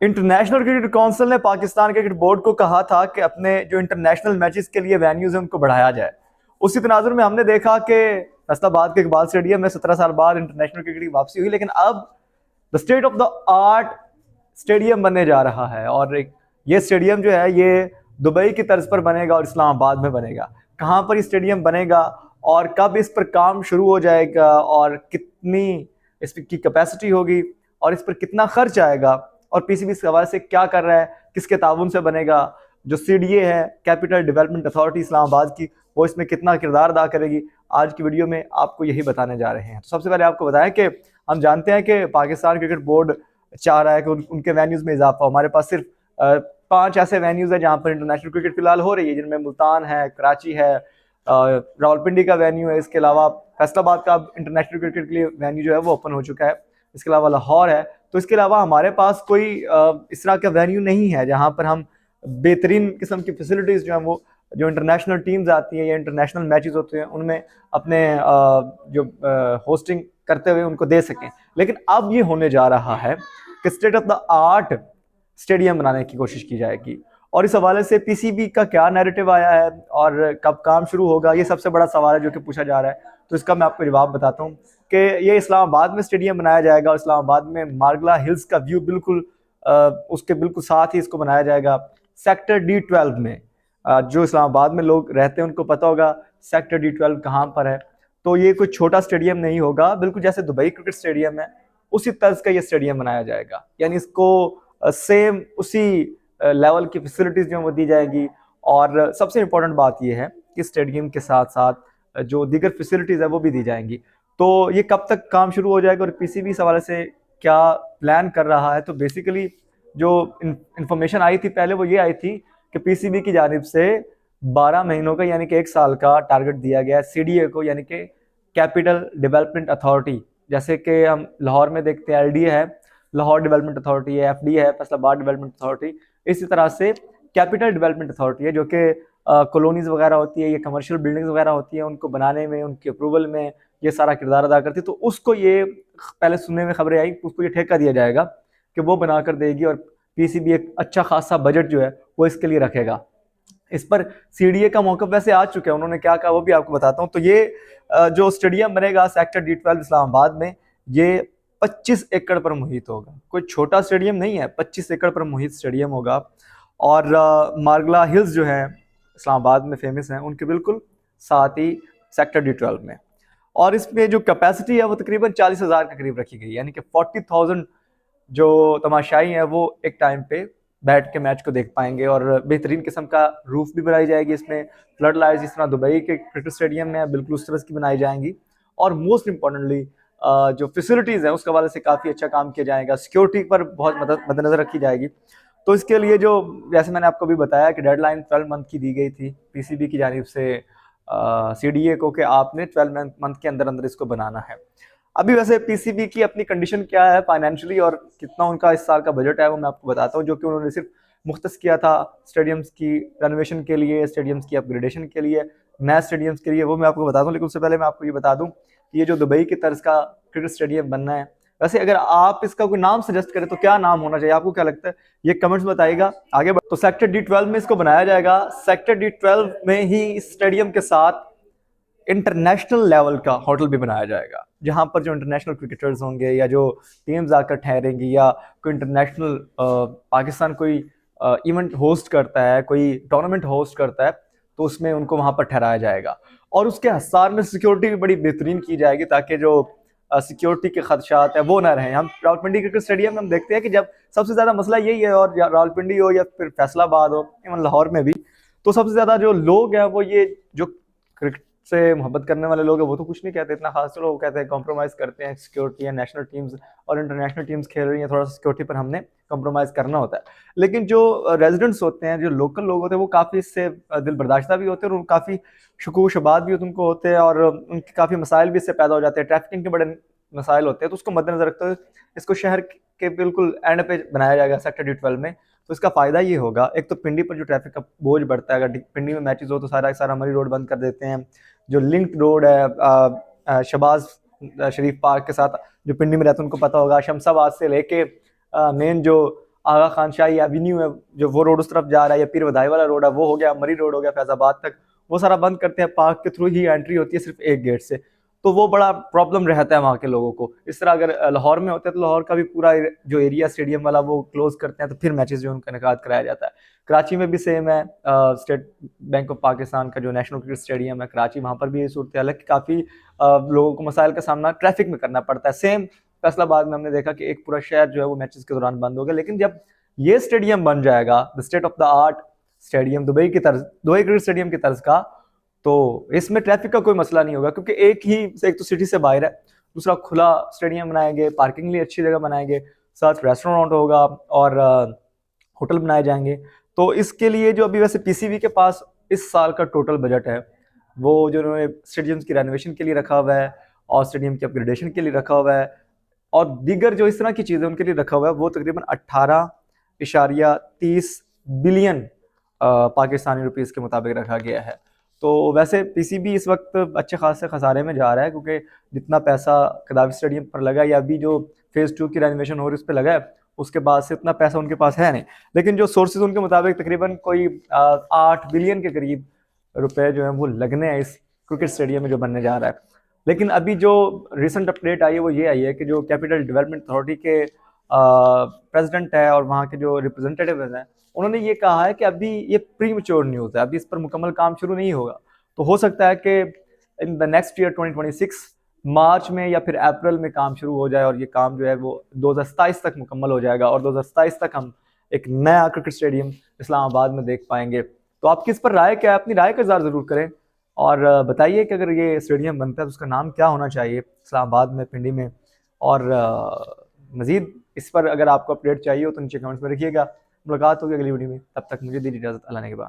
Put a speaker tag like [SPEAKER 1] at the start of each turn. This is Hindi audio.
[SPEAKER 1] इंटरनेशनल क्रिकेट काउंसिल ने पाकिस्तान क्रिकेट बोर्ड को कहा था कि अपने जो इंटरनेशनल मैचेस के लिए वेन्यूज हैं उनको बढ़ाया जाए। उसी तनाजुर में हमने देखा कि फैसलाबाद के इकबाल स्टेडियम में 17 साल बाद इंटरनेशनल क्रिकेट की वापसी हुई, लेकिन अब the state of the art stadium बनने जा रहा है। और ये स्टेडियम जो है ये दुबई की तर्ज पर बनेगा और इस्लामाबाद में बनेगा। कहाँ पर ये स्टेडियम बनेगा और कब इस पर काम शुरू हो जाएगा और कितनी इसकी कैपेसिटी होगी और इस पर कितना खर्च आएगा और पीसीबी इस हवाले से क्या कर रहा है, किसके ताउन से बनेगा, जो सीडीए है कैपिटल डेवलपमेंट अथॉरिटी इस्लामाबाद की, वो इसमें कितना किरदार अदा करेगी, आज की वीडियो में आपको यही बताने जा रहे हैं। तो सबसे पहले आपको बताएं कि हम जानते हैं कि पाकिस्तान क्रिकेट बोर्ड चाह रहा है कि उनके वेन्यूज़ में इजाफा हो। हमारे पास सिर्फ 5 ऐसे वेन्यूज़ हैं जहाँ पर इंटरनेशनल क्रिकेट फिलहाल हो रही है, जिनमें मुल्तान है, कराची है, रावलपिंडी का वेन्यू है, इसके अलावा फैसलाबाद का इंटरनेशनल क्रिकेट के लिए वेन्यू जो है वो ओपन हो चुका है, इसके अलावा लाहौर है। तो इसके अलावा हमारे पास कोई इस तरह का वेन्यू नहीं है जहाँ पर हम बेहतरीन किस्म की फैसिलिटीज़ जो है वो जो इंटरनेशनल टीम्स आती हैं या इंटरनेशनल मैचेस होते हैं उनमें अपने जो होस्टिंग करते हुए उनको दे सकें। लेकिन अब ये होने जा रहा है कि state of the art stadium बनाने की कोशिश की जाएगी। और इस हवाले से पीसीबी का क्या नैरेटिव आया है और कब काम शुरू होगा, ये सबसे बड़ा सवाल है जो कि पूछा जा रहा है। तो इसका मैं आपको जवाब बताता हूँ कि ये इस्लामाबाद में स्टेडियम बनाया जाएगा और इस्लामाबाद में मारगला हिल्स का व्यू बिल्कुल उसके बिल्कुल साथ ही इसको बनाया जाएगा सेक्टर D12 में। जो इस्लामाबाद में लोग रहते हैं उनको पता होगा सेक्टर D12 कहाँ पर है। तो ये कोई छोटा स्टेडियम नहीं होगा, बिल्कुल जैसे दुबई क्रिकेट स्टेडियम है उसी तर्ज का ये स्टेडियम बनाया जाएगा। यानी इसको सेम उसी लेवल की फैसिलिटीज जो वो दी जाएगी। और सबसे इम्पोर्टेंट बात यह है कि स्टेडियम के साथ साथ जो दीगर फैसिलिटीज है वो भी दी जाएंगी। तो ये कब तक काम शुरू हो जाएगा और पीसीबी इस हवाले से क्या प्लान कर रहा है, तो बेसिकली जो इंफॉर्मेशन आई थी पहले वो ये आई थी कि पीसीबी की जानिब से 12 महीनों का यानी कि 1 साल का टारगेट दिया गया है सीडीए को, यानी कि कैपिटल डेवलपमेंट अथॉरिटी। जैसे कि हम लाहौर में देखते हैं एलडीए है, लाहौर डेवलपमेंट अथॉरिटी है, एफडी है, फैसलाबाद डेवलपमेंट अथॉरिटी। इसी तरह से कैपिटल डेवलपमेंट अथॉरिटी है जो कि कॉलोनीज वगैरह होती है, ये कमर्शियल बिल्डिंग्स वगैरह होती है, उनको बनाने में, उनकी अप्रूवल में ये सारा किरदार अदा करती है। तो उसको ये पहले सुनने में खबरें आई, उसको ये ठेका दिया जाएगा कि वो बनाकर देगी और पीसीबी एक अच्छा खासा बजट जो है वो इसके लिए रखेगा। इस पर सीडीए का मौक़िफ़ वैसे आ चुका है, उन्होंने क्या कहा वो भी आपको बताता हूँ। तो ये जो स्टेडियम बनेगा सेक्टर D12 इस्लामाबाद में, ये 25 एकड़ पर मुहित होगा। कोई छोटा स्टेडियम नहीं है, 25 एकड़ पर मुहित स्टेडियम होगा। और मारगला हिल्स जो है इस्लामाबाद में फेमस हैं, उनके बिल्कुल साथ ही सेक्टर D12 में। और इसमें जो कैपेसिटी है वो तकरीबन 40,000 के करीब रखी गई, यानी कि 40,000 जो तमाशाई हैं वो एक टाइम पे बैठ के मैच को देख पाएंगे। और बेहतरीन किस्म का रूफ भी बनाई जाएगी इसमें, फ्लड लाइट्स जिस तरह दुबई के क्रिकेट स्टेडियम में बिल्कुल उस तरह की बनाई जाएंगी। और मोस्ट इंपॉर्टेंटली जो फैसिलिटीज़ हैं उसके हवाले से काफ़ी अच्छा काम किया जाएगा, सिक्योरिटी पर बहुत मद्देनजर रखी जाएगी। तो इसके लिए जो जैसे मैंने आपको भी बताया कि डेडलाइन 12 मंथ की दी गई थी पीसीबी की जानिब से सीडीए को कि आपने 12 मंथ के अंदर अंदर इसको बनाना है। अभी वैसे पीसीबी की अपनी कंडीशन क्या है फाइनेंशियली और कितना उनका इस साल का बजट है वो मैं आपको बताता हूँ, जो कि उन्होंने सिर्फ मुख्तस किया था स्टेडियम्स की रेनोवेशन के लिए, स्टेडियम्स की अपग्रेडेशन के लिए, नए स्टेडियम्स के लिए, वो मैं आपको बताता हूँ। लेकिन उससे पहले मैं आपको ये बता दूँ कि ये जो दुबई की तर्ज का क्रिकेट स्टेडियम बनना है, वैसे अगर आप इसका कोई नाम सजेस्ट करें तो क्या नाम होना चाहिए, आपको क्या लगता है, ये कमेंट्स बताइएगा। आगे बढ़ तो सेक्टर D12 में इसको बनाया जाएगा। सेक्टर D12 में ही स्टेडियम के साथ इंटरनेशनल लेवल का होटल भी बनाया जाएगा, जहां पर जो इंटरनेशनल क्रिकेटर्स होंगे या जो टीम्स आकर ठहरेंगी या कोई इंटरनेशनल पाकिस्तान कोई इवेंट होस्ट करता है, कोई टूर्नामेंट होस्ट करता है, तो उसमें उनको वहां पर ठहराया जाएगा। और उसके हिसार में सिक्योरिटी भी बड़ी बेहतरीन की जाएगी ताकि जो सिक्योरिटी के खदशात है वो ना रहें। हम रावलपिंडी क्रिकेट स्टेडियम में हम देखते हैं कि जब सबसे ज़्यादा मसला यही है, और रावलपिंडी हो या फिर फैसलाबाद हो, इवन लाहौर में भी, तो सबसे ज़्यादा जो लोग हैं वो ये जो क्रिकेट से मोहब्बत करने वाले लोग हैं वो तो कुछ नहीं कहते इतना खास, चलो वो कहते हैं कॉम्प्रोमाइज़ करते हैं सिक्योरिटी है, नेशनल टीम्स और इंटरनेशनल टीम्स खेल रही हैं, थोड़ा सा सिक्योरिटी पर हमने कॉम्प्रोमाइज़ करना होता है। लेकिन जो रेजिडेंट्स होते हैं, जो लोकल लोग होते हैं, वो काफ़ी इससे दिल बर्दाश्ता भी होते हैं और काफ़ी शकूक शबात भी उनको होते हैं और उनके काफ़ी मसाइल भी इससे पैदा हो जाते हैं, ट्रैफिकिंग के बड़े मसाइल होते हैं। तो उसको मद्देनजर रखते हुए इसको शहर के बिल्कुल एंड पे बनाया जाएगा सेक्टर D12 में। तो इसका फ़ायदा ये होगा, एक तो पिंडी पर जो ट्रैफिक का बोझ बढ़ता है, अगर पिंडी में मैचेस हो तो सारा सारा मरी रोड बंद कर देते हैं। जो लिंक रोड है शहबाज शरीफ पार्क के साथ, जो पिंडी में रहते हैं उनको पता होगा, शमशाबाद से लेके मेन जो आगा खान शाही एवेन्यू है जो वो रोड उस तरफ जा रहा है, या पीर बधाई वाला रोड है वो हो गया, मरी रोड हो गया फैजाबाद तक, वो सारा बंद करते हैं। पार्क के थ्रू ही एंट्री होती है सिर्फ एक गेट से, तो वो बड़ा प्रॉब्लम रहता है वहाँ के लोगों को। इस तरह अगर लाहौर में होता है तो लाहौर का भी पूरा जो एरिया स्टेडियम वाला वो क्लोज करते हैं, तो फिर मैचेस जो उनका इनेकाद कराया जाता है। कराची में भी सेम है, स्टेट बैंक ऑफ पाकिस्तान का जो नेशनल क्रिकेट स्टेडियम है कराची, वहाँ पर भी ये सूरत हाल है कि काफ़ी लोगों को मसाइल का सामना ट्रैफिक में करना पड़ता है। सेम फैसलाबाद में हमने देखा कि एक पूरा शहर जो है वो मैचेस के दौरान बंद हो गया। लेकिन जब ये स्टेडियम बन जाएगा the state of the art stadium, Dubai cricket stadium की तर्ज का, तो इसमें ट्रैफिक का कोई मसला नहीं होगा, क्योंकि एक तो सिटी से बाहर है, दूसरा खुला स्टेडियम बनाएंगे, पार्किंग लिए अच्छी जगह बनाएंगे, साथ रेस्टोरेंट होगा और होटल बनाए जाएंगे। तो इसके लिए जो अभी वैसे पीसीबी के पास इस साल का टोटल बजट है वो जो उन्होंने स्टेडियम की रेनोवेशन के लिए रखा हुआ है और स्टेडियम की अपग्रेडेशन के लिए रखा हुआ है और दीगर जो इस तरह की चीज़ें उनके लिए रखा हुआ है, वो तकरीबन 18.30 बिलियन पाकिस्तानी रुपीस के मुताबिक रखा गया है। तो वैसे पीसीबी इस वक्त अच्छे खासे खसारे में जा रहा है, क्योंकि जितना पैसा कदावी स्टेडियम पर लगा या अभी जो फेज़ 2 की रेनोवेशन हो रही है उस पर लगा है, उसके बाद से इतना पैसा उनके पास है नहीं। लेकिन जो सोर्सेज उनके मुताबिक तकरीबन कोई 8 बिलियन के करीब रुपए जो है वो लगने हैं इस क्रिकेट स्टेडियम में जो बनने जा रहा है। लेकिन अभी जो रिसेंट अपडेट आई है वो ये आई है कि जो कैपिटल डेवलपमेंट अथॉरिटी के प्रेसिडेंट है और वहाँ के जो रिप्रेजेंटेटिव हैं, उन्होंने ये कहा है कि अभी ये प्री मैच्योर न्यूज़ है, अभी इस पर मुकम्मल काम शुरू नहीं होगा। तो हो सकता है कि इन द नेक्स्ट ईयर 2026 मार्च में या फिर अप्रैल में काम शुरू हो जाए और ये काम जो है वो 2027 तक मुकम्मल हो जाएगा और 2027 तक हम एक नया क्रिकेट स्टेडियम इस्लामाबाद में देख पाएंगे। तो आपकी इस पर राय क्या है? अपनी राय का इज़हार ज़रूर करें और बताइए कि अगर ये स्टेडियम बनता है तो उसका नाम क्या होना चाहिए इस्लामाबाद में, पिंडी में। और मज़ीद इस पर अगर आपको अपडेट चाहिए हो तो नीचे कमेंट्स में रखिएगा। मुलाकात होगी अगली वीडियो में, तब तक मुझे दीजिए इजाज़त, अल्लाह ने के बाद।